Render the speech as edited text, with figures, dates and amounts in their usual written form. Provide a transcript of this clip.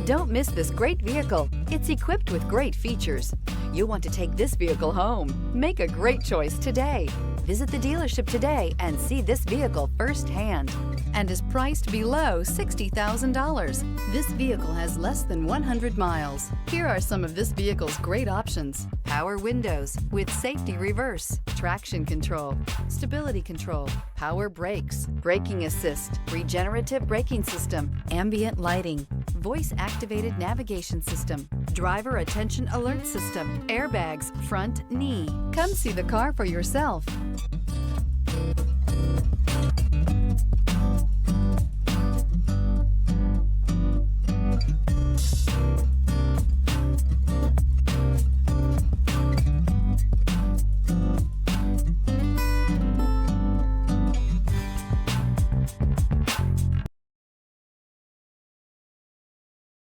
Don't miss this great vehicle. It's equipped with great features. You'll want to take this vehicle home. Make a great choice today. Visit the dealership today and see this vehicle firsthand, and is priced below $60,000. This vehicle has less than 100 miles. Here are some of this vehicle's great options: power windows with safety reverse, traction control, stability control, power brakes, braking assist, regenerative braking system, ambient lighting, voice-activated navigation system, driver attention alert system, airbags, front knee. Come see the car for yourself.